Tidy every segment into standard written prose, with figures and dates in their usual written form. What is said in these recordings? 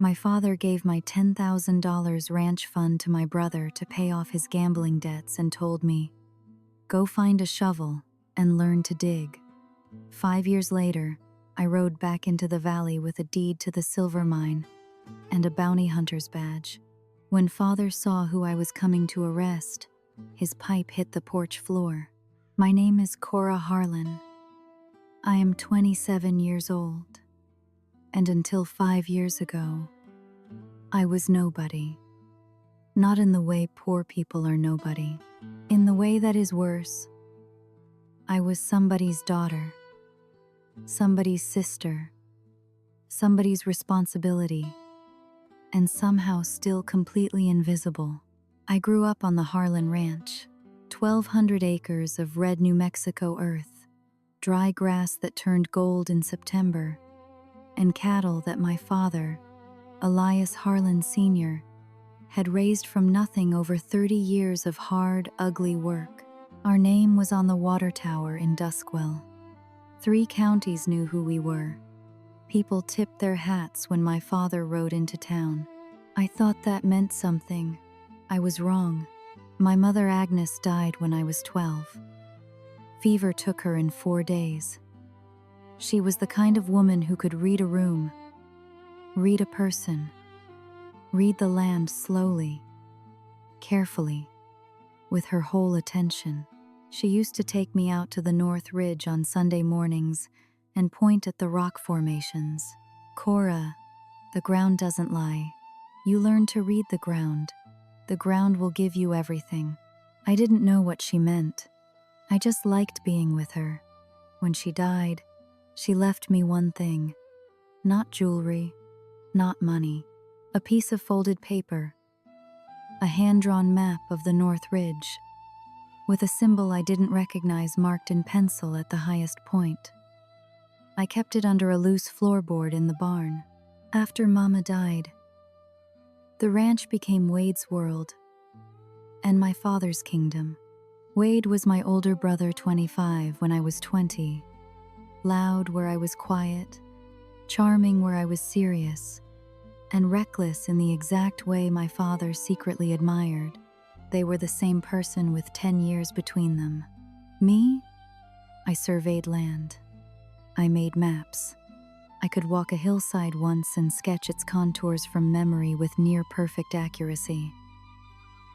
My father gave my $10,000 ranch fund to my brother to pay off his gambling debts and told me, "Go find a shovel and learn to dig." 5 years later, I rode back into the valley with a deed to the silver mine and a bounty hunter's badge. When father saw who I was coming to arrest, his pipe hit the porch floor. "My name is Cora Harlan. I am 27 years old, and until 5 years ago, I was nobody. Not in the way poor people are nobody. In the way that is worse. I was somebody's daughter, somebody's sister, somebody's responsibility, and somehow still completely invisible. I grew up on the Harlan Ranch, 1,200 acres of red New Mexico earth, dry grass that turned gold in September, and cattle that my father, Elias Harlan Sr., had raised from nothing over 30 years of hard, ugly work. Our name was on the water tower in Duskwell. 3 counties knew who we were. People tipped their hats when my father rode into town. I thought that meant something. I was wrong. My mother Agnes died when I was 12. Fever took her in 4 days. She was the kind of woman who could read a room, read a person, read the land slowly, carefully, with her whole attention. She used to take me out to the North Ridge on Sunday mornings and point at the rock formations. "Cora, the ground doesn't lie. You learn to read the ground. The ground will give you everything." I didn't know what she meant. I just liked being with her. When she died, she left me one thing. Not jewelry, not money. A piece of folded paper. A hand-drawn map of the North Ridge, with a symbol I didn't recognize marked in pencil at the highest point. I kept it under a loose floorboard in the barn. After Mama died, the ranch became Wade's world and my father's kingdom. Wade was my older brother, 25, when I was 20. Loud where I was quiet, charming where I was serious, and reckless in the exact way my father secretly admired. They were the same person with 10 years between them. Me? I surveyed land. I made maps. I could walk a hillside once and sketch its contours from memory with near-perfect accuracy.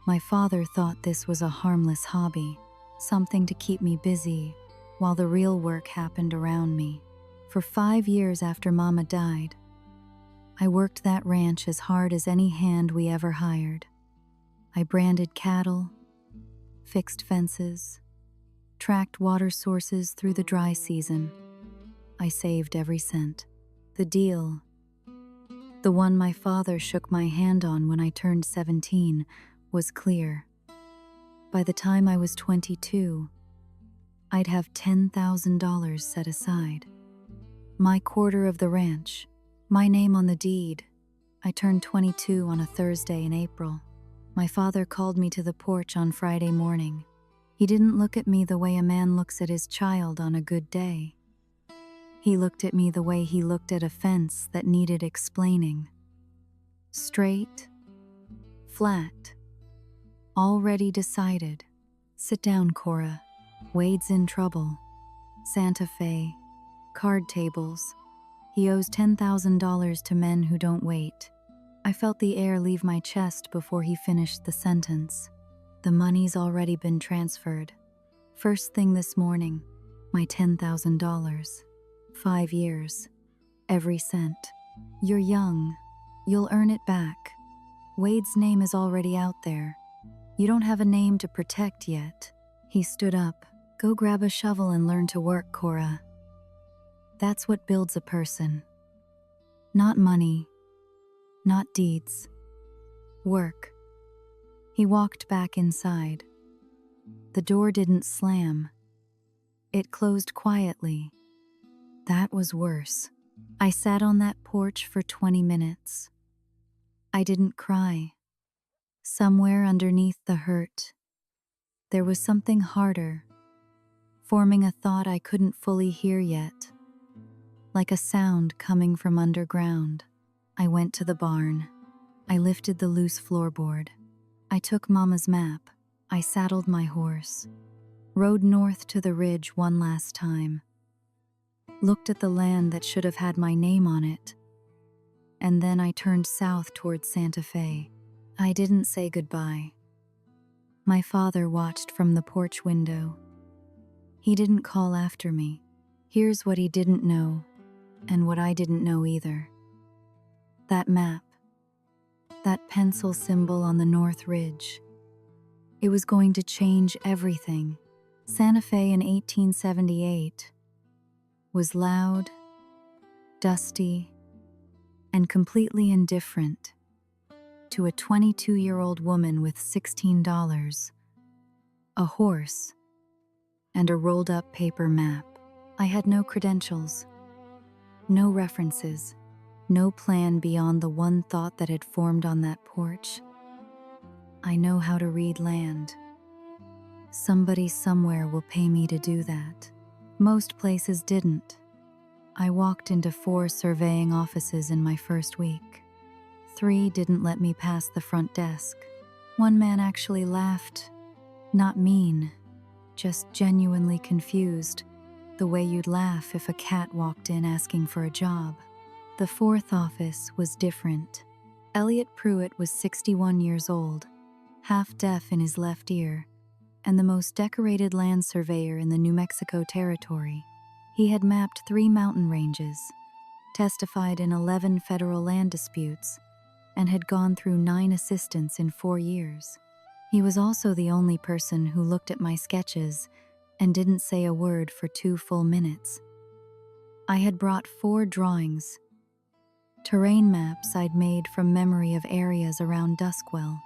My father thought this was a harmless hobby, something to keep me busy, while the real work happened around me. For 5 years after Mama died, I worked that ranch as hard as any hand we ever hired. I branded cattle, fixed fences, tracked water sources through the dry season. I saved every cent. The deal, the one my father shook my hand on when I turned 17, was clear. By the time I was 22, I'd have $10,000 set aside. My quarter of the ranch, my name on the deed. I turned 22 on a Thursday in April. My father called me to the porch on Friday morning. He didn't look at me the way a man looks at his child on a good day. He looked at me the way he looked at a fence that needed explaining. Straight, flat, already decided. "Sit down, Cora. Wade's in trouble. Santa Fe, card tables. He owes $10,000 to men who don't wait." I felt the air leave my chest before he finished the sentence. "The money's already been transferred. First thing this morning, my $10,000. 5 years. Every cent. You're young. You'll earn it back. Wade's name is already out there. You don't have a name to protect yet." He stood up. "Go grab a shovel and learn to work, Cora. That's what builds a person. Not money, not deeds. Work." He walked back inside. The door didn't slam. It closed quietly. That was worse. I sat on that porch for 20 minutes. I didn't cry. Somewhere underneath the hurt, there was something harder, forming a thought I couldn't fully hear yet, like a sound coming from underground. I went to the barn. I lifted the loose floorboard. I took Mama's map. I saddled my horse. Rode north to the ridge one last time. Looked at the land that should have had my name on it. And then I turned south towards Santa Fe. I didn't say goodbye. My father watched from the porch window. He didn't call after me. Here's what he didn't know, and what I didn't know either. That map, that pencil symbol on the North Ridge, it was going to change everything. Santa Fe in 1878 was loud, dusty, and completely indifferent to a 22-year-old woman with $16, a horse, and a rolled-up paper map. I had no credentials, no references, no plan beyond the one thought that had formed on that porch. I know how to read land. Somebody somewhere will pay me to do that. Most places didn't. I walked into 4 surveying offices in my first week. 3 didn't let me pass the front desk. One man actually laughed. Not mean, just genuinely confused, the way you'd laugh if a cat walked in asking for a job. The 4th office was different. Elliot Pruitt was 61 years old, half deaf in his left ear, and the most decorated land surveyor in the New Mexico territory. He had mapped 3 mountain ranges, testified in 11 federal land disputes, and had gone through 9 assistants in 4 years. He was also the only person who looked at my sketches and didn't say a word for 2 full minutes. I had brought 4 drawings, terrain maps I'd made from memory of areas around Duskwell.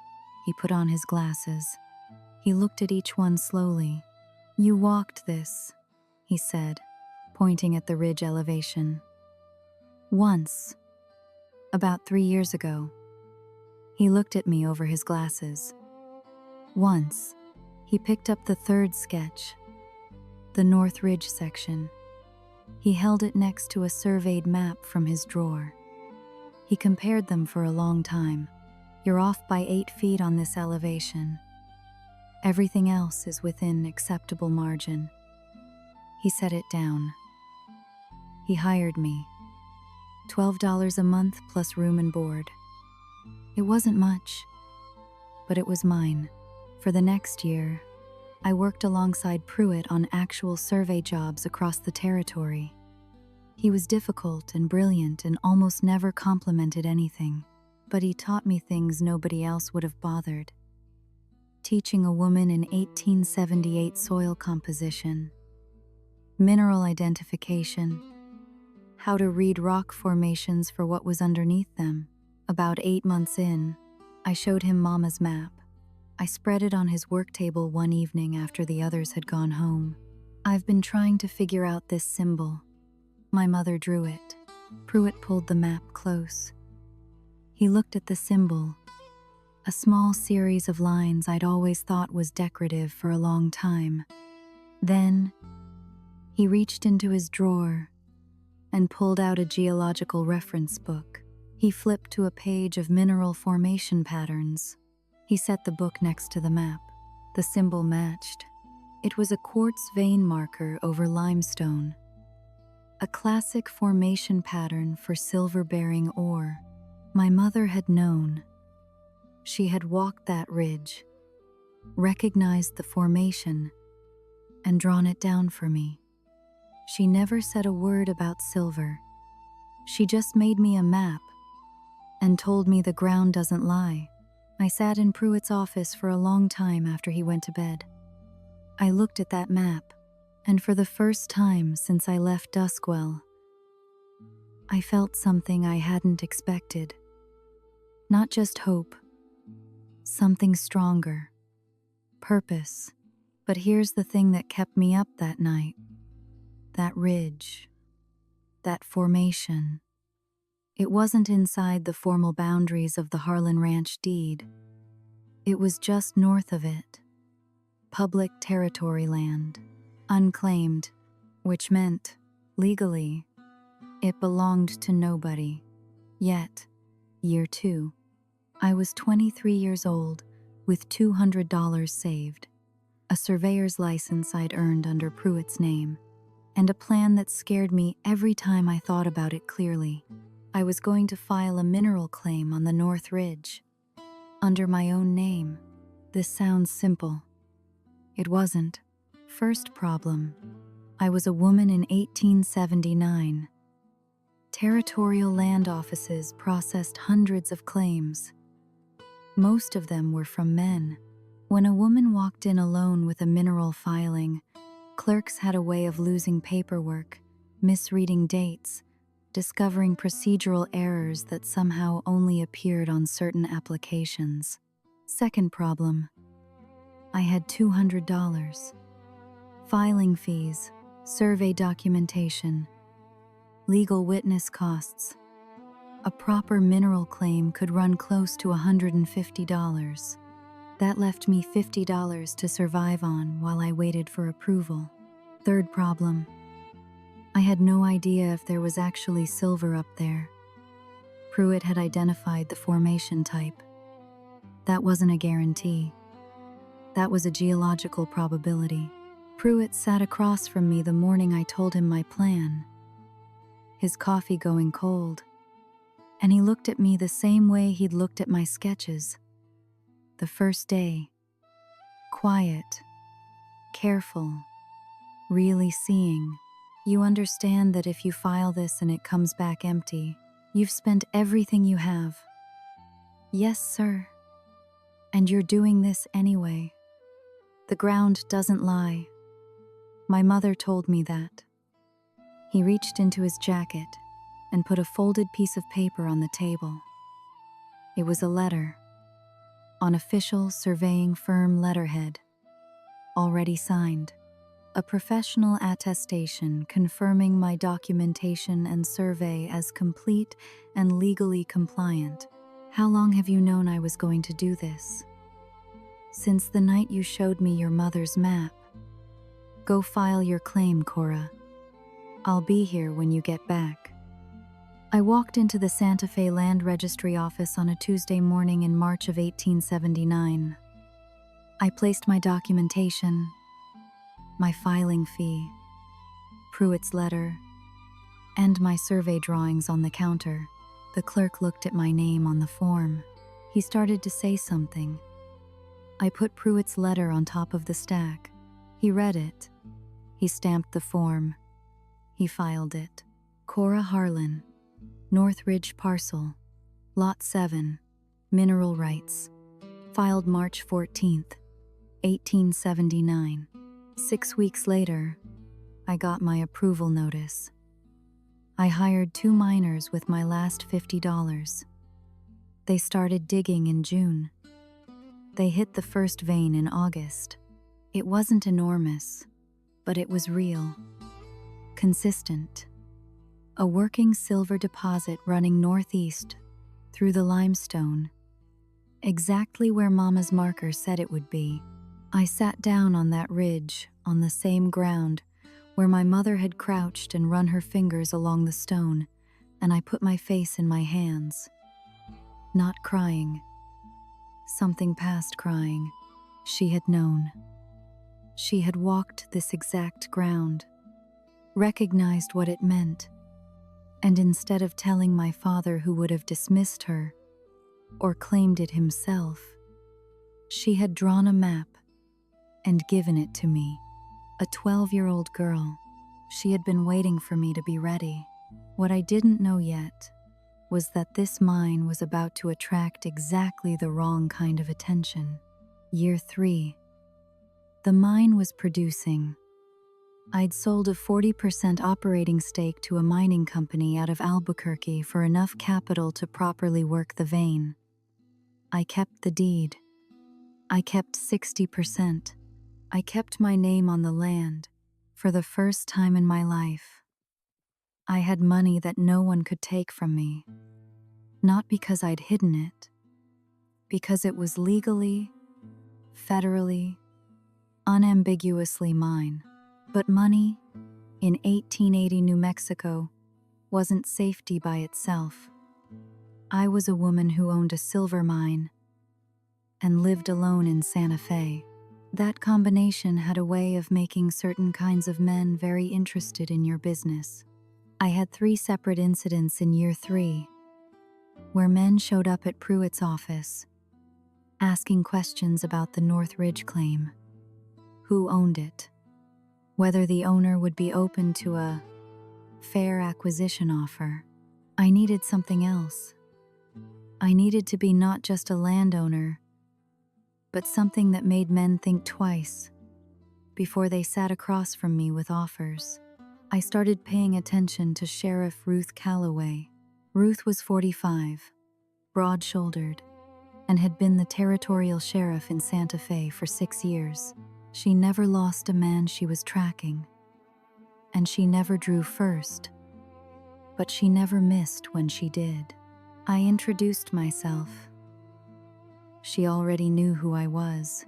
He put on his glasses. He looked at each one slowly. "You walked this," he said, pointing at the ridge elevation. "Once, about 3 years ago." He looked at me over his glasses. Once, he picked up the 3rd sketch, the North Ridge section. He held it next to a surveyed map from his drawer. He compared them for a long time. "You're off by 8 feet on this elevation. Everything else is within acceptable margin." He set it down. He hired me. $12 a month plus room and board. It wasn't much, but it was mine. For the next year, I worked alongside Pruitt on actual survey jobs across the territory. He was difficult and brilliant and almost never complimented anything, but he taught me things nobody else would have bothered. Teaching a woman in 1878 soil composition, mineral identification, how to read rock formations for what was underneath them. About 8 months in, I showed him Mama's map. I spread it on his work table one evening after the others had gone home. "I've been trying to figure out this symbol. My mother drew it." Pruitt pulled the map close. He looked at the symbol, a small series of lines I'd always thought was decorative for a long time. Then, he reached into his drawer and pulled out a geological reference book. He flipped to a page of mineral formation patterns. He set the book next to the map. The symbol matched. It was a quartz vein marker over limestone, a classic formation pattern for silver-bearing ore. My mother had known. She had walked that ridge, recognized the formation, and drawn it down for me. She never said a word about silver. She just made me a map and told me the ground doesn't lie. I sat in Pruitt's office for a long time after he went to bed. I looked at that map, and for the first time since I left Duskwell, I felt something I hadn't expected. Not just hope, something stronger, purpose. But here's the thing that kept me up that night. That ridge, that formation. It wasn't inside the formal boundaries of the Harlan Ranch deed. It was just north of it. Public territory land, unclaimed, which meant, legally, it belonged to nobody. Yet, Year 2. I was 23 years old, with $200 saved, a surveyor's license I'd earned under Pruitt's name, and a plan that scared me every time I thought about it clearly. I was going to file a mineral claim on the North Ridge, under my own name. This sounds simple. It wasn't. First problem. I was a woman in 1879. Territorial land offices processed hundreds of claims. Most of them were from men. When a woman walked in alone with a mineral filing, clerks had a way of losing paperwork, misreading dates, discovering procedural errors that somehow only appeared on certain applications. Second problem. I had $200. Filing fees, survey documentation, legal witness costs. A proper mineral claim could run close to $150. That left me $50 to survive on while I waited for approval. Third problem. I had no idea if there was actually silver up there. Pruitt had identified the formation type. That wasn't a guarantee. That was a geological probability. Pruitt sat across from me the morning I told him my plan, his coffee going cold, and he looked at me the same way he'd looked at my sketches. The first day, quiet, careful, really seeing. You understand that if you file this and it comes back empty, you've spent everything you have. Yes, sir. And you're doing this anyway. The ground doesn't lie. My mother told me that. He reached into his jacket and put a folded piece of paper on the table. It was a letter, on official surveying firm letterhead, already signed. A professional attestation confirming my documentation and survey as complete and legally compliant. How long have you known I was going to do this? Since the night you showed me your mother's map. Go file your claim, Cora. I'll be here when you get back. I walked into the Santa Fe Land Registry office on a Tuesday morning in March of 1879. I placed my documentation, my filing fee, Pruitt's letter, and my survey drawings on the counter. The clerk looked at my name on the form. He started to say something. I put Pruitt's letter on top of the stack. He read it. He stamped the form. He filed it. Cora Harlan, North Ridge Parcel, Lot 7, Mineral Rights. Filed March 14th, 1879. 6 weeks later, I got my approval notice. I hired 2 miners with my last $50. They started digging in June. They hit the first vein in August. It wasn't enormous, but it was real, consistent. A working silver deposit running northeast through the limestone, exactly where Mama's marker said it would be. I sat down on that ridge, on the same ground where my mother had crouched and run her fingers along the stone, and I put my face in my hands. Not crying. Something past crying. She had known. She had walked this exact ground, recognized what it meant, and instead of telling my father, who would have dismissed her or claimed it himself, she had drawn a map and given it to me. A 12-year-old girl. She had been waiting for me to be ready. What I didn't know yet was that this mine was about to attract exactly the wrong kind of attention. Year 3. The mine was producing. I'd sold a 40% operating stake to a mining company out of Albuquerque for enough capital to properly work the vein. I kept the deed. I kept 60%. I kept my name on the land for the first time in my life. I had money that no one could take from me, not because I'd hidden it, because it was legally, federally, unambiguously mine. But money, in 1880 New Mexico, wasn't safety by itself. I was a woman who owned a silver mine and lived alone in Santa Fe. That combination had a way of making certain kinds of men very interested in your business. I had 3 separate incidents in year 3 where men showed up at Pruitt's office asking questions about the Northridge claim. Who owned it? Whether the owner would be open to a fair acquisition offer. I needed something else. I needed to be not just a landowner, but something that made men think twice before they sat across from me with offers. I started paying attention to Sheriff Ruth Calloway. Ruth was 45, broad-shouldered, and had been the territorial sheriff in Santa Fe for 6 years. She never lost a man she was tracking, and she never drew first, but she never missed when she did. I introduced myself. She already knew who I was,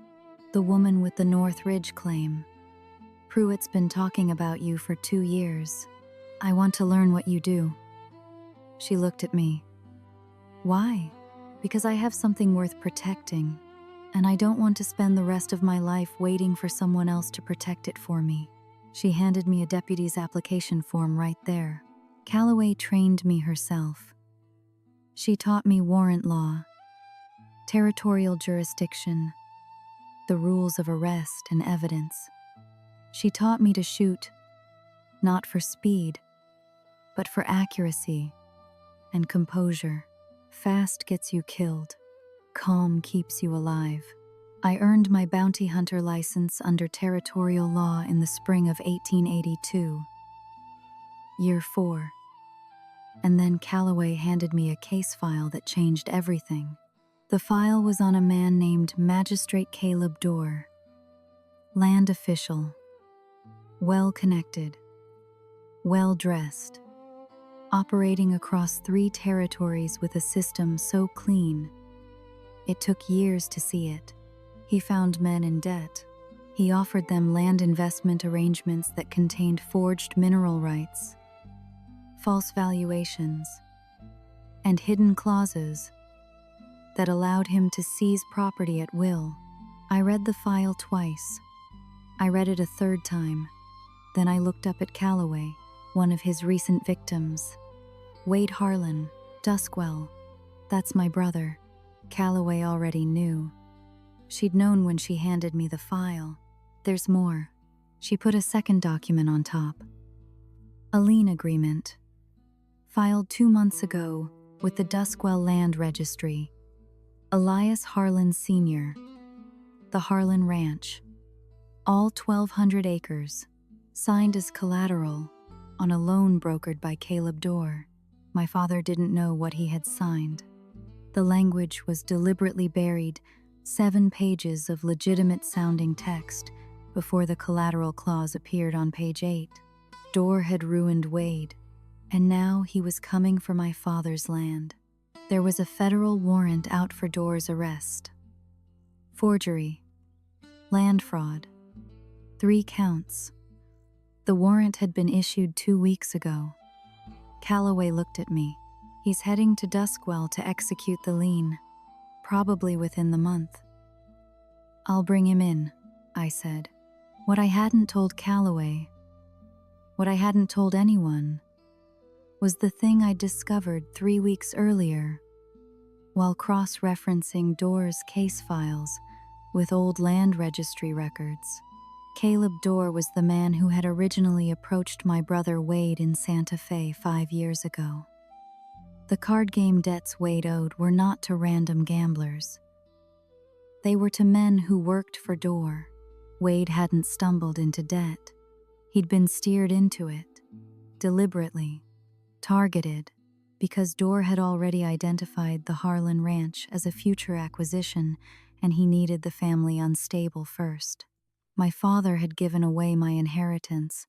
the woman with the Northridge claim. Pruitt's been talking about you for 2 years. I want to learn what you do. She looked at me. Why? Because I have something worth protecting, and I don't want to spend the rest of my life waiting for someone else to protect it for me. She handed me a deputy's application form right there. Calloway trained me herself. She taught me warrant law, territorial jurisdiction, the rules of arrest and evidence. She taught me to shoot, not for speed, but for accuracy and composure. Fast gets you killed. Calm keeps you alive. I earned my bounty hunter license under territorial law in the spring of 1882, year 4. And then Calloway handed me a case file that changed everything. The file was on a man named Magistrate Caleb Dorr, land official, well-connected, well-dressed, operating across 3 territories with a system so clean, it took years to see it. He found men in debt. He offered them land investment arrangements that contained forged mineral rights, false valuations, and hidden clauses that allowed him to seize property at will. I read the file twice. I read it a 3rd time. Then I looked up at Calloway, one of his recent victims. Wade Harlan, Duskwell. That's my brother. Calloway already knew. She'd known when she handed me the file. There's more. She put a 2nd document on top. A lien agreement, filed 2 months ago with the Duskwell Land Registry. Elias Harlan Sr., the Harlan Ranch, all 1,200 acres, signed as collateral on a loan brokered by Caleb Dorr. My father didn't know what he had signed. The language was deliberately buried, 7 pages of legitimate-sounding text before the collateral clause appeared on page 8. Dorr had ruined Wade, and now he was coming for my father's land. There was a federal warrant out for Dorr's arrest. Forgery, land fraud, 3 counts. The warrant had been issued 2 weeks ago. Calloway looked at me. He's heading to Duskwell to execute the lien, probably within the month. I'll bring him in, I said. What I hadn't told Calloway, what I hadn't told anyone, was the thing I'd discovered 3 weeks earlier while cross-referencing Dorr's case files with old land registry records. Caleb Dorr was the man who had originally approached my brother Wade in Santa Fe 5 years ago. The card game debts Wade owed were not to random gamblers. They were to men who worked for Dorr. Wade hadn't stumbled into debt. He'd been steered into it, deliberately, targeted, because Dorr had already identified the Harlan Ranch as a future acquisition, and he needed the family unstable first. My father had given away my inheritance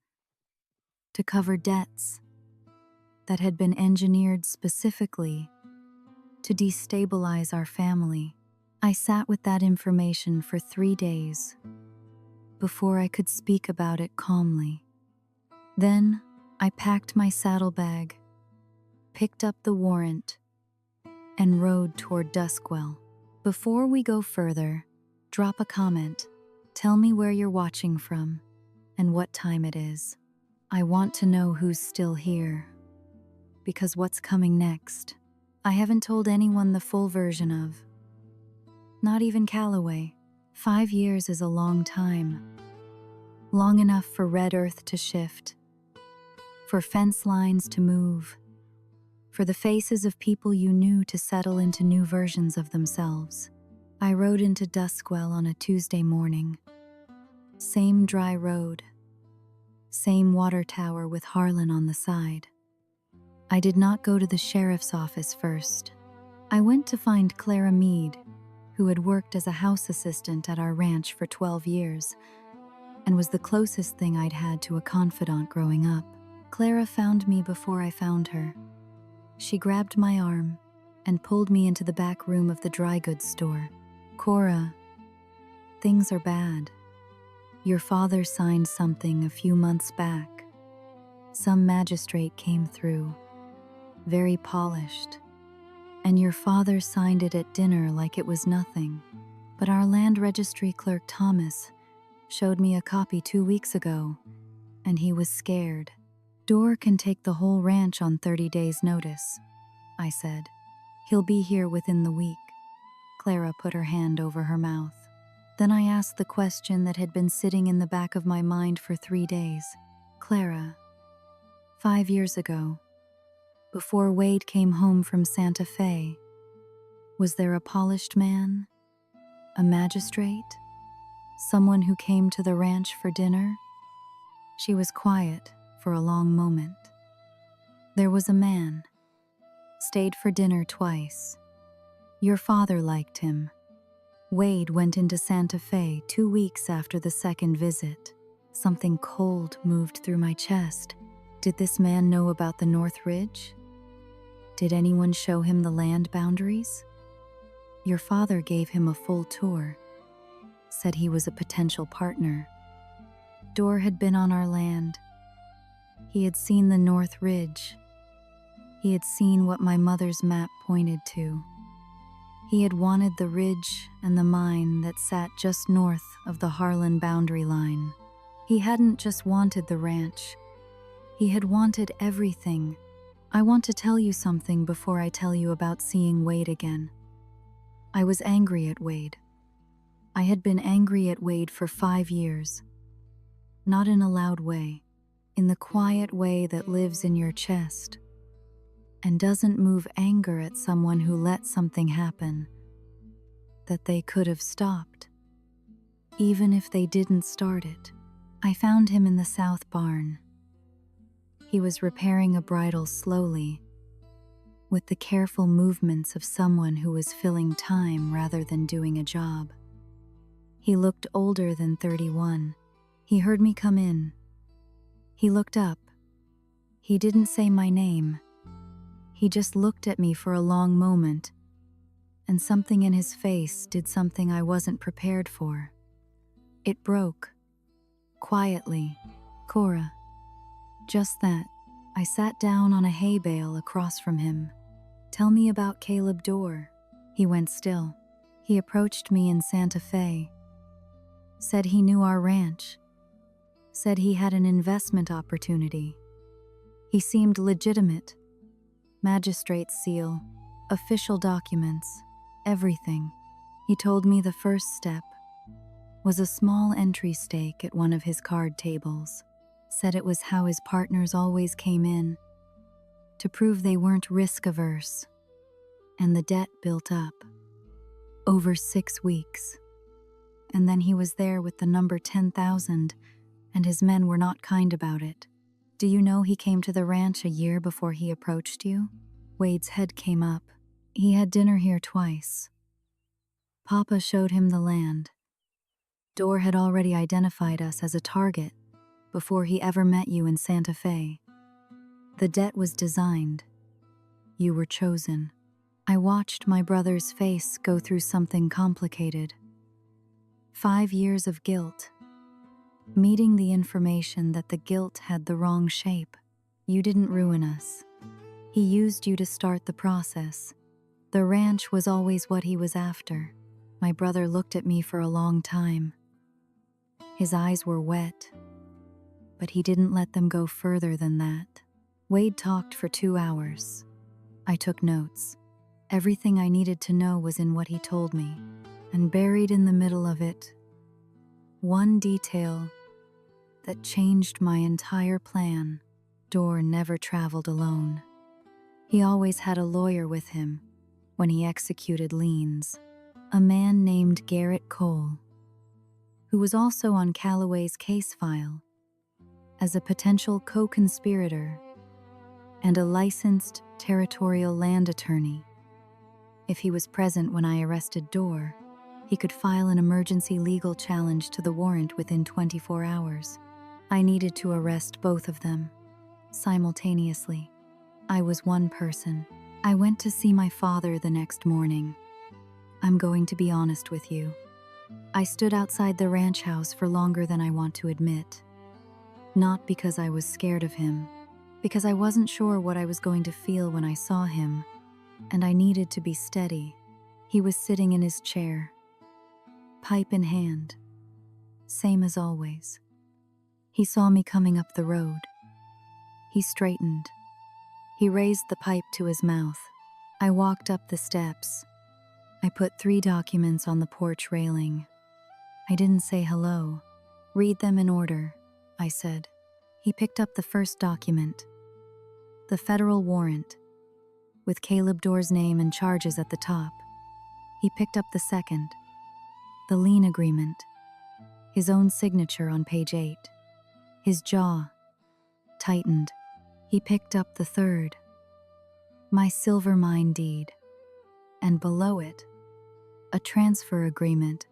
to cover debts that had been engineered specifically to destabilize our family. I sat with that information for 3 days before I could speak about it calmly. Then I packed my saddlebag, picked up the warrant, and rode toward Duskwell. Before we go further, drop a comment. Tell me where you're watching from and what time it is. I want to know who's still here. Because what's coming next, I haven't told anyone the full version of. Not even Calloway. 5 years is a long time. Long enough for red earth to shift, for fence lines to move, for the faces of people you knew to settle into new versions of themselves. I rode into Duskwell on a Tuesday morning. Same dry road. Same water tower with Harlan on the side. I did not go to the sheriff's office first. I went to find Clara Meade, who had worked as a house assistant at our ranch for 12 years and was the closest thing I'd had to a confidant growing up. Clara found me before I found her. She grabbed my arm and pulled me into the back room of the dry goods store. Cora, things are bad. Your father signed something a few months back. Some magistrate came through, very polished, and your father signed it at dinner like it was nothing. But our land registry clerk Thomas showed me a copy 2 weeks ago, and he was scared. Dorr can take the whole ranch on 30 days' notice, I said. He'll be here within the week. Clara put her hand over her mouth. Then I asked the question that had been sitting in the back of my mind for 3 days. Clara, 5 years ago, before Wade came home from Santa Fe, was there a polished man? A magistrate? Someone who came to the ranch for dinner? She was quiet for a long moment. There was a man. Stayed for dinner twice. Your father liked him. Wade went into Santa Fe 2 weeks after the second visit. Something cold moved through my chest. Did this man know about the North Ridge? Did anyone show him the land boundaries? Your father gave him a full tour. Said he was a potential partner. Dorr had been on our land. He had seen the North Ridge. He had seen what my mother's map pointed to. He had wanted the ridge and the mine that sat just north of the Harlan boundary line. He hadn't just wanted the ranch. He had wanted everything. I want to tell you something before I tell you about seeing Wade again. I was angry at Wade. I had been angry at Wade for 5 years. Not in a loud way, in the quiet way that lives in your chest and doesn't move anger at someone who let something happen that they could have stopped, even if they didn't start it. I found him in the south barn. He was repairing a bridle slowly, with the careful movements of someone who was filling time rather than doing a job. He looked older than 31. He heard me come in. He looked up. He didn't say my name. He just looked at me for a long moment, and something in his face did something I wasn't prepared for. It broke. Quietly. Cora. Just that. I sat down on a hay bale across from him. Tell me about Caleb Dorr. He went still. He approached me in Santa Fe. Said he knew our ranch. Said he had an investment opportunity. He seemed legitimate. Magistrate's seal, official documents, everything. He told me the first step was a small entry stake at one of his card tables. Said it was how his partners always came in, to prove they weren't risk-averse. And the debt built up. Over 6 weeks. And then he was there with the number 10,000, and his men were not kind about it. Do you know he came to the ranch a year before he approached you? Wade's head came up. He had dinner here twice. Papa showed him the land. Dorr had already identified us as a target before he ever met you in Santa Fe. The debt was designed. You were chosen. I watched my brother's face go through something complicated. 5 years of guilt. Meeting the information that the guilt had the wrong shape. You didn't ruin us. He used you to start the process. The ranch was always what he was after. My brother looked at me for a long time. His eyes were wet, but he didn't let them go further than that. Wade talked for 2 hours. I took notes. Everything I needed to know was in what he told me, and buried in the middle of it, one detail that changed my entire plan. Dorr never traveled alone. He always had a lawyer with him when he executed liens, a man named Garrett Cole, who was also on Calloway's case file as a potential co-conspirator and a licensed territorial land attorney. If he was present when I arrested Dorr, he could file an emergency legal challenge to the warrant within 24 hours. I needed to arrest both of them simultaneously. I was one person. I went to see my father the next morning. I'm going to be honest with you. I stood outside the ranch house for longer than I want to admit. Not because I was scared of him, because I wasn't sure what I was going to feel when I saw him, and I needed to be steady. He was sitting in his chair, pipe in hand, same as always. He saw me coming up the road. He straightened. He raised the pipe to his mouth. I walked up the steps. I put 3 documents on the porch railing. I didn't say hello. Read them in order, I said. He picked up the first document, the federal warrant, with Caleb Dorr's name and charges at the top. He picked up the second, the lien agreement, his own signature on page 8. His jaw tightened. He picked up the third, my silver mine deed, and below it, a transfer agreement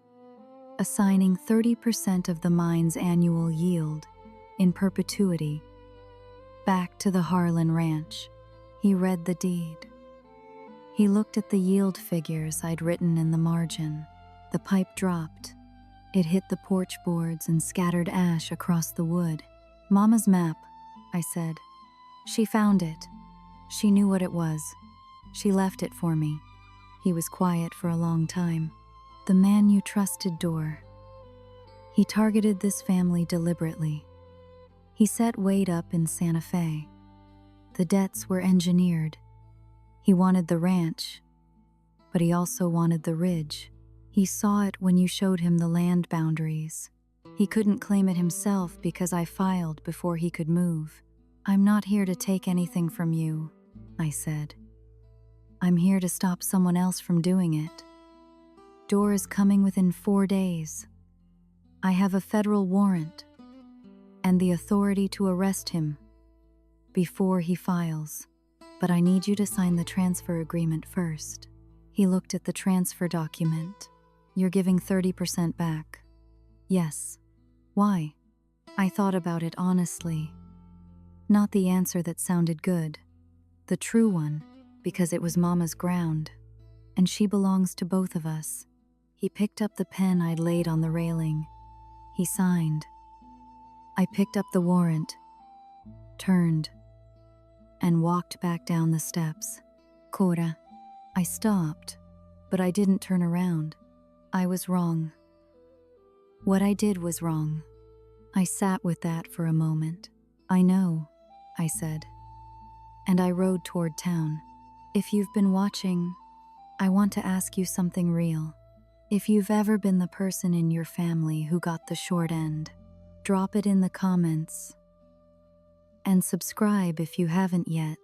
assigning 30% of the mine's annual yield in perpetuity back to the Harlan Ranch. He read the deed. He looked at the yield figures I'd written in the margin. The pipe dropped. It hit the porch boards and scattered ash across the wood. "Mama's map," I said. "She found it. She knew what it was. She left it for me." He was quiet for a long time. "The man you trusted, Dorr. He targeted this family deliberately. He set Wade up in Santa Fe. The debts were engineered. He wanted the ranch, but he also wanted the ridge. He saw it when you showed him the land boundaries. He couldn't claim it himself because I filed before he could move. I'm not here to take anything from you," I said. "I'm here to stop someone else from doing it. Dorr is coming within 4 days. I have a federal warrant and the authority to arrest him before he files. But I need you to sign the transfer agreement first." He looked at the transfer document. "You're giving 30% back." "Yes." "Why?" I thought about it honestly. Not the answer that sounded good. The true one, because it was Mama's ground, and she belongs to both of us. He picked up the pen I'd laid on the railing. He signed. I picked up the warrant, turned, and walked back down the steps. "Cora." I stopped, but I didn't turn around. I was wrong. What I did was wrong. I sat with that for a moment. "I know," I said, and I rode toward town. "If you've been watching, I want to ask you something real. If you've ever been the person in your family who got the short end, drop it in the comments. And subscribe if you haven't yet,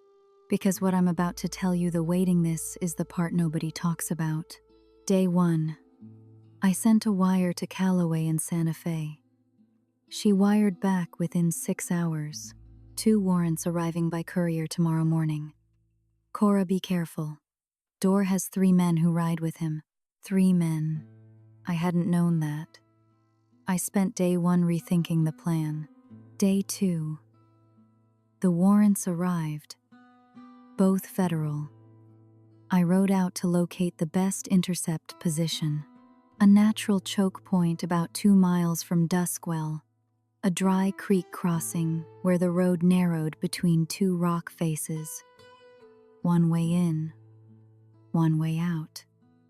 because what I'm about to tell you, the waiting this is the part nobody talks about." Day 1. I sent a wire to Calloway in Santa Fe. She wired back within 6 hours. 2 warrants arriving by courier tomorrow morning. "Cora, be careful. Dorr has 3 men who ride with him." 3 men. I hadn't known that. I spent day 1 rethinking the plan. Day 2. The warrants arrived, both federal. I rode out to locate the best intercept position. A natural choke point about 2 miles from Duskwell, a dry creek crossing where the road narrowed between 2 rock faces. One way in, one way out.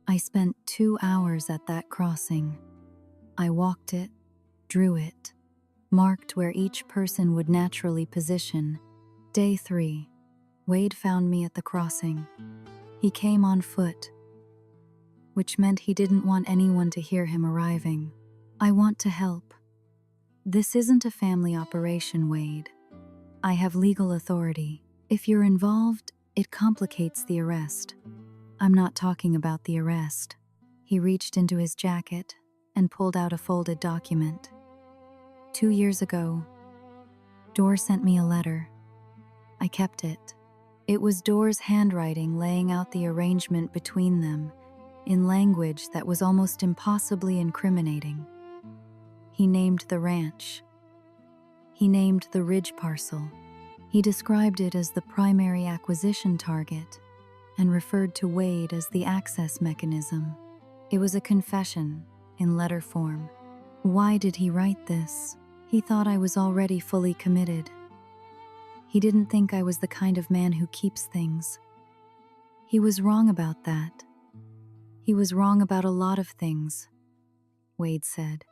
I spent 2 hours at that crossing. I walked it, drew it, marked where each person would naturally position. Day 3. Wade found me at the crossing. He came on foot, which meant he didn't want anyone to hear him arriving. I want to help. This isn't a family operation, Wade. I have legal authority. If you're involved, it complicates the arrest. I'm not talking about the arrest. He reached into his jacket and pulled out a folded document. 2 years ago, Dor sent me a letter. I kept it. It was Dor's handwriting laying out the arrangement between them in language that was almost impossibly incriminating. He named the ranch. He named the ridge parcel. He described it as the primary acquisition target and referred to Wade as the access mechanism. It was a confession in letter form. Why did he write this? He thought I was already fully committed. He didn't think I was the kind of man who keeps things. He was wrong about that. He was wrong about a lot of things, Wade said.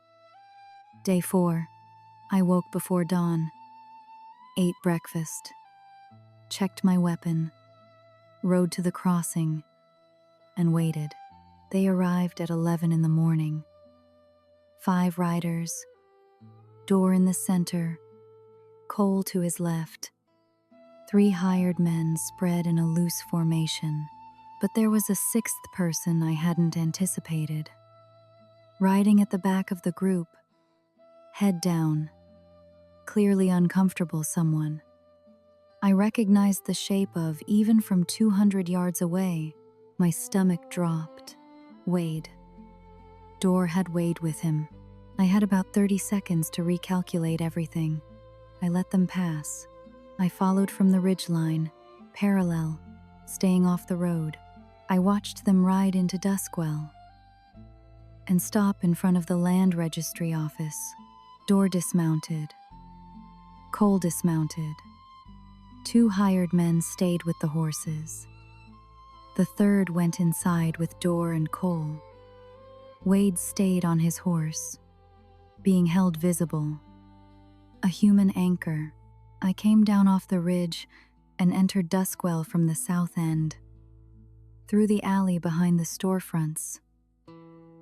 Day 4. I woke before dawn, ate breakfast, checked my weapon, rode to the crossing, and waited. They arrived at 11 in the morning. 5 riders, Dor in the center, Cole to his left. 3 hired men spread in a loose formation, but there was a 6th person I hadn't anticipated. Riding at the back of the group, head down, clearly uncomfortable someone. I recognized the shape of, even from 200 yards away. My stomach dropped. Wade. Dor had Wade with him. I had about 30 seconds to recalculate everything. I let them pass. I followed from the ridgeline, parallel, staying off the road. I watched them ride into Duskwell and stop in front of the land registry office. Dor dismounted. Cole dismounted. 2 hired men stayed with the horses. The 3rd went inside with Dor and Cole. Wade stayed on his horse, being held visible. A human anchor. I came down off the ridge and entered Duskwell from the south end, through the alley behind the storefronts,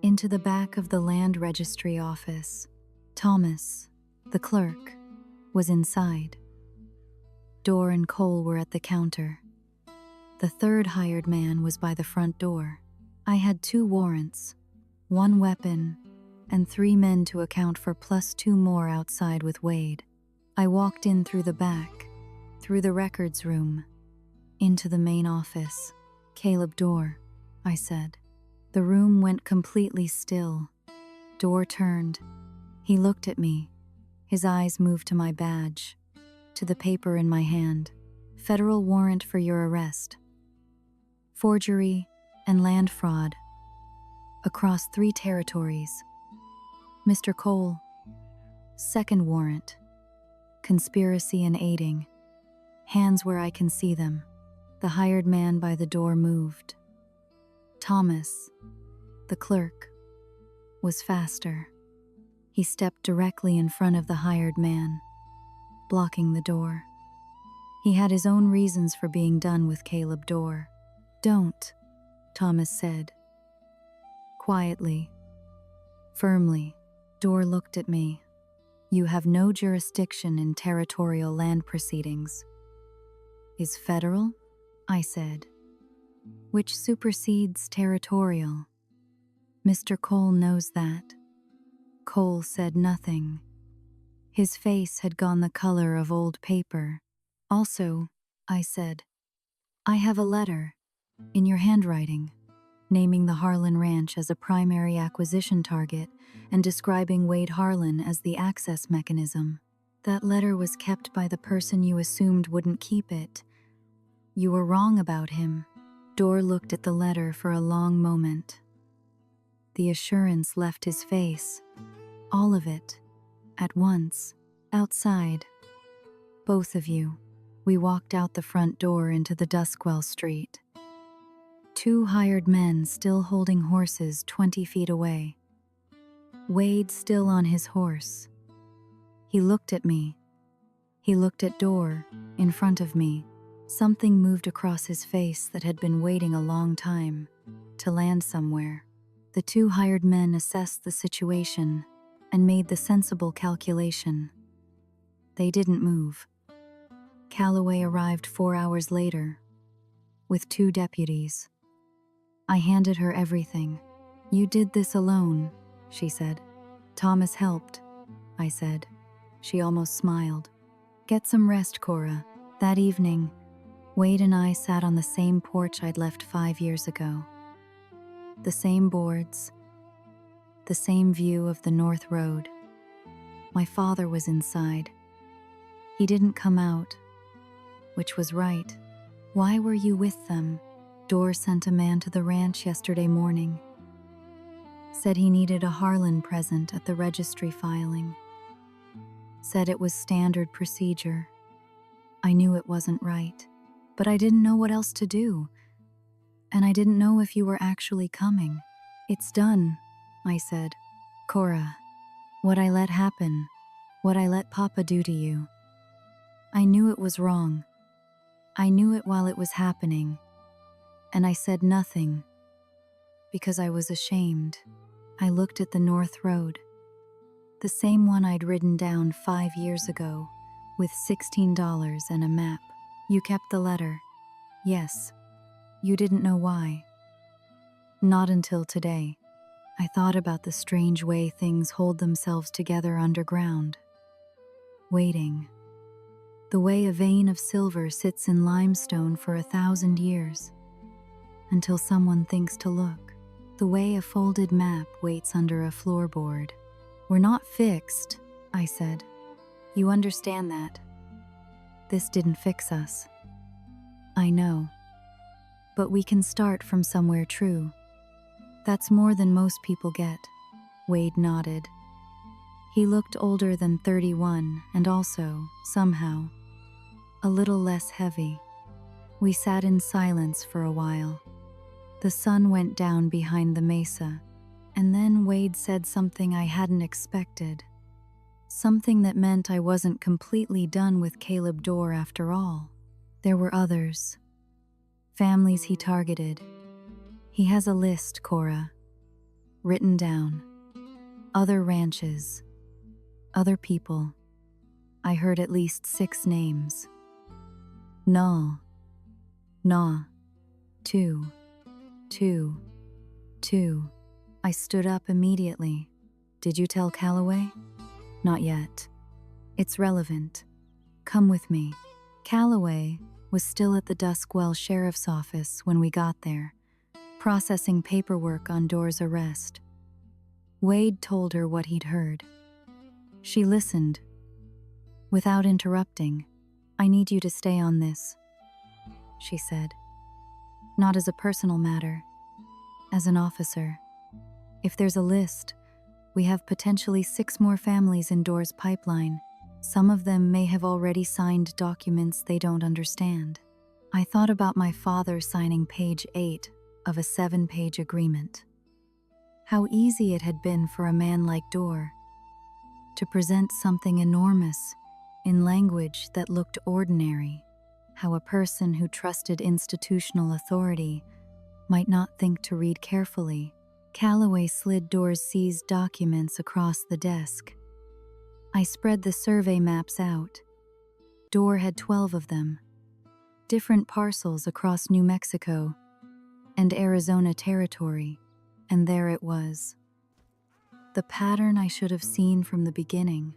into the back of the land registry office. Thomas, the clerk, was inside. Dor and Cole were at the counter. The 3rd hired man was by the front door. I had 2 warrants, 1 weapon, and 3 men to account for, plus 2 more outside with Wade. I walked in through the back, through the records room, into the main office. Caleb Dor, I said. The room went completely still. Dor turned. He looked at me. His eyes moved to my badge, to the paper in my hand. Federal warrant for your arrest. Forgery and land fraud. Across 3 territories. Mr. Cole. 2nd warrant. Conspiracy and aiding. Hands where I can see them. The hired man by the door moved. Thomas, the clerk, was faster. He stepped directly in front of the hired man, blocking the door. He had his own reasons for being done with Caleb Dor. Don't, Thomas said. Quietly, firmly. Dor looked at me. You have no jurisdiction in territorial land proceedings. Is federal? I said. Which supersedes territorial. Mr. Cole knows that. Cole said nothing. His face had gone the color of old paper. Also, I said, I have a letter, in your handwriting, naming the Harlan Ranch as a primary acquisition target and describing Wade Harlan as the access mechanism. That letter was kept by the person you assumed wouldn't keep it. You were wrong about him. Dor looked at the letter for a long moment. The assurance left his face. All of it. At once. Outside. Both of you. We walked out the front door into the Duskwell Street. 2 hired men still holding horses 20 feet away. Wade still on his horse. He looked at me. He looked at door, in front of me. Something moved across his face that had been waiting a long time to land somewhere. The 2 hired men assessed the situation and made the sensible calculation. They didn't move. Calloway arrived 4 hours later, with 2 deputies. I handed her everything. "You did this alone," she said. "Thomas helped," I said. She almost smiled. "Get some rest, Cora." That evening, Wade and I sat on the same porch I'd left 5 years ago. The same boards, the same view of the North Road. My father was inside. He didn't come out, which was right. "Why were you with them?" "Dorr sent a man to the ranch yesterday morning. Said he needed a Harlan present at the registry filing. Said it was standard procedure. I knew it wasn't right, but I didn't know what else to do. And I didn't know if you were actually coming." "It's done," I said. "Cora, what I let happen, what I let Papa do to you. I knew it was wrong. I knew it while it was happening. And I said nothing, because I was ashamed." I looked at the North Road, the same one I'd ridden down 5 years ago, with $16 and a map. "You kept the letter?" "Yes." "You didn't know why?" "Not until today. I thought about the strange way things hold themselves together underground. Waiting. The way a vein of silver sits in limestone for 1,000 years, until someone thinks to look. The way a folded map waits under a floorboard. We're not fixed," I said. "You understand that. This didn't fix us." "I know. But we can start from somewhere true. That's more than most people get." Wade nodded. He looked older than 31 and also, somehow, a little less heavy. We sat in silence for a while. The sun went down behind the mesa, and then Wade said something I hadn't expected. Something that meant I wasn't completely done with Caleb Dorr after all. There were others. Families he targeted. He has a list, Cora. Written down. Other ranches. Other people. I heard at least 6 names. Null. Nah. 2. 2. 2. I stood up immediately. "Did you tell Calloway?" "Not yet. It's relevant. Come with me." Calloway was still at the Duskwell Sheriff's Office when we got there, processing paperwork on Dorr's arrest. Wade told her what he'd heard. She listened, without interrupting. "I need you to stay on this," she said. "Not as a personal matter, as an officer. If there's a list, we have potentially 6 more families in Dorr's pipeline. Some of them may have already signed documents they don't understand." I thought about my father signing page 8 of a 7-page agreement. How easy it had been for a man like Dorr to present something enormous in language that looked ordinary. How a person who trusted institutional authority might not think to read carefully. Calloway slid Dorr's seized documents across the desk. I spread the survey maps out. Dorr had 12 of them. Different parcels across New Mexico and Arizona territory, and there it was. The pattern I should have seen from the beginning.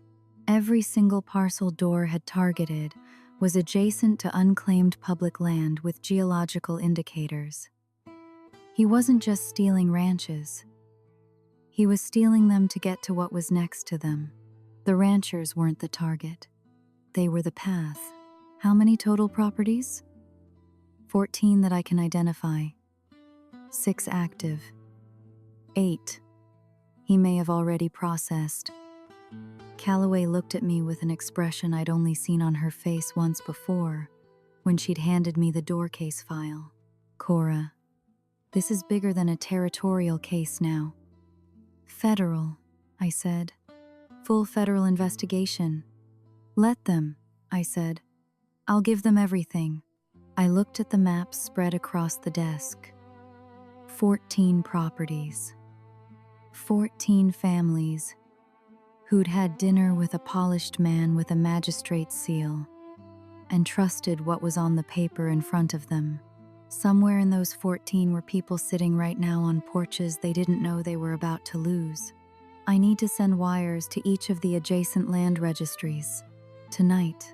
Every single parcel Dorr had targeted was adjacent to unclaimed public land with geological indicators. He wasn't just stealing ranches. He was stealing them to get to what was next to them. The ranchers weren't the target. They were the path. How many total properties? 14 that I can identify. 6 active. 8 he may have already processed. Calloway looked at me with an expression I'd only seen on her face once before, when she'd handed me the door case file. "Cora, This is bigger than a territorial case now. Federal, I said. Full federal investigation. Let them, I said. I'll give them everything. I looked at the maps spread across the desk. 14 properties. 14 families who'd had dinner with a polished man with a magistrate's seal and trusted what was on the paper in front of them. Somewhere in those 14 were people sitting right now on porches they didn't know they were about to lose. I need to send wires to each of the adjacent land registries. Tonight.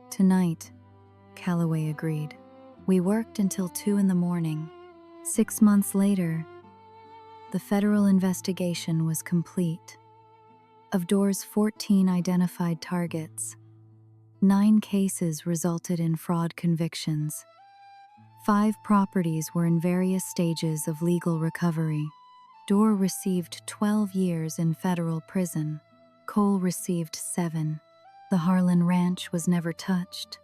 Tonight, Calloway agreed. We worked until 2 in the morning. 6 months later, the federal investigation was complete. Of Door's 14 identified targets, 9 cases resulted in fraud convictions. 5 properties were in various stages of legal recovery. Door received 12 years in federal prison. Cole received 7. The Harlan Ranch was never touched.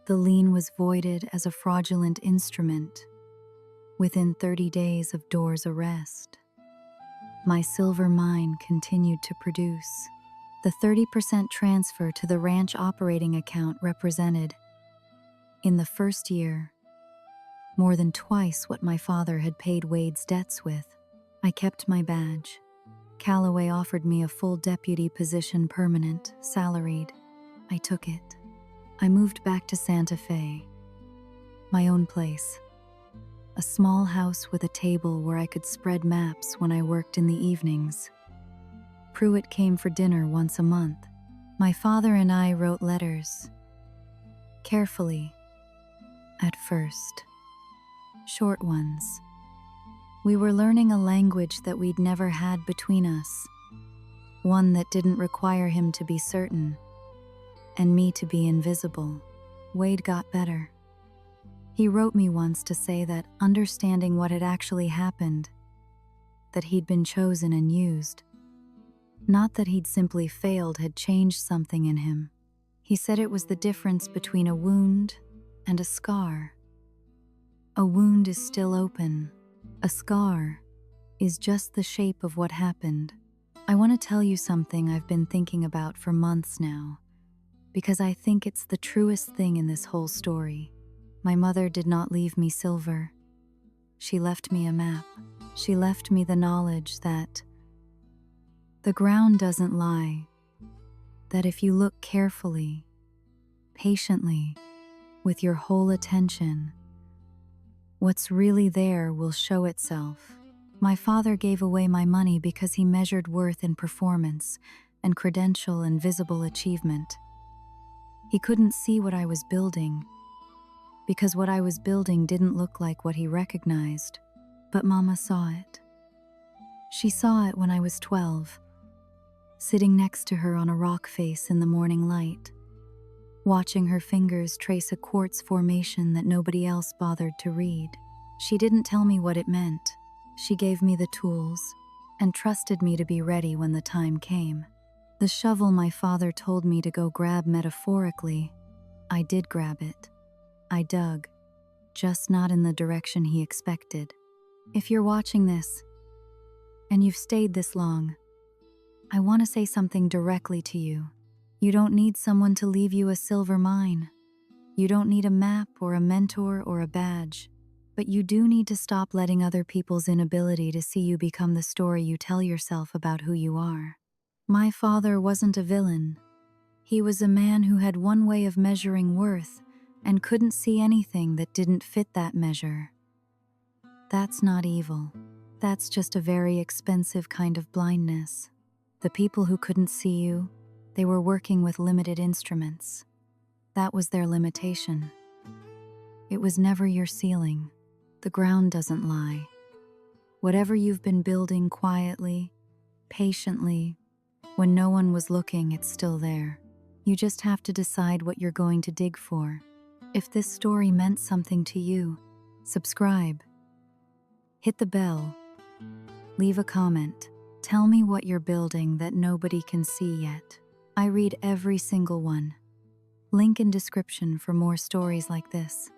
The lien was voided as a fraudulent instrument within 30 days of Door's arrest. My silver mine continued to produce. The 30% transfer to the ranch operating account represented, in the first year, more than twice what my father had paid Wade's debts with. I kept my badge. Calloway offered me a full deputy position, permanent, salaried. I took it. I moved back to Santa Fe. My own place. A small house with a table where I could spread maps when I worked in the evenings. Pruitt came for dinner once a month. My father and I wrote letters. Carefully. At first. Short ones. We were learning a language that we'd never had between us. One that didn't require him to be certain, and me to be invisible. Wade got better. He wrote me once to say that understanding what had actually happened, that he'd been chosen and used, not that he'd simply failed, had changed something in him. He said it was the difference between a wound and a scar. A wound is still open. A scar is just the shape of what happened. I want to tell you something I've been thinking about for months now, because I think it's the truest thing in this whole story. My mother did not leave me silver. She left me a map. She left me the knowledge that the ground doesn't lie, that if you look carefully, patiently, with your whole attention, what's really there will show itself. My father gave away my money because he measured worth in performance and credential and visible achievement. He couldn't see what I was building, because what I was building didn't look like what he recognized. But Mama saw it. She saw it when I was 12, sitting next to her on a rock face in the morning light, watching her fingers trace a quartz formation that nobody else bothered to read. She didn't tell me what it meant. She gave me the tools and trusted me to be ready when the time came. The shovel my father told me to go grab metaphorically, I did grab it. I dug, just not in the direction he expected. If you're watching this, and you've stayed this long, I want to say something directly to you. You don't need someone to leave you a silver mine. You don't need a map or a mentor or a badge. But you do need to stop letting other people's inability to see you become the story you tell yourself about who you are. My father wasn't a villain. He was a man who had one way of measuring worth and couldn't see anything that didn't fit that measure. That's not evil. That's just a very expensive kind of blindness. The people who couldn't see you, they were working with limited instruments. That was their limitation. It was never your ceiling. The ground doesn't lie. Whatever you've been building quietly, patiently, when no one was looking, it's still there. You just have to decide what you're going to dig for. If this story meant something to you, subscribe. Hit the bell. Leave a comment. Tell me what you're building that nobody can see yet. I read every single one. Link in description for more stories like this.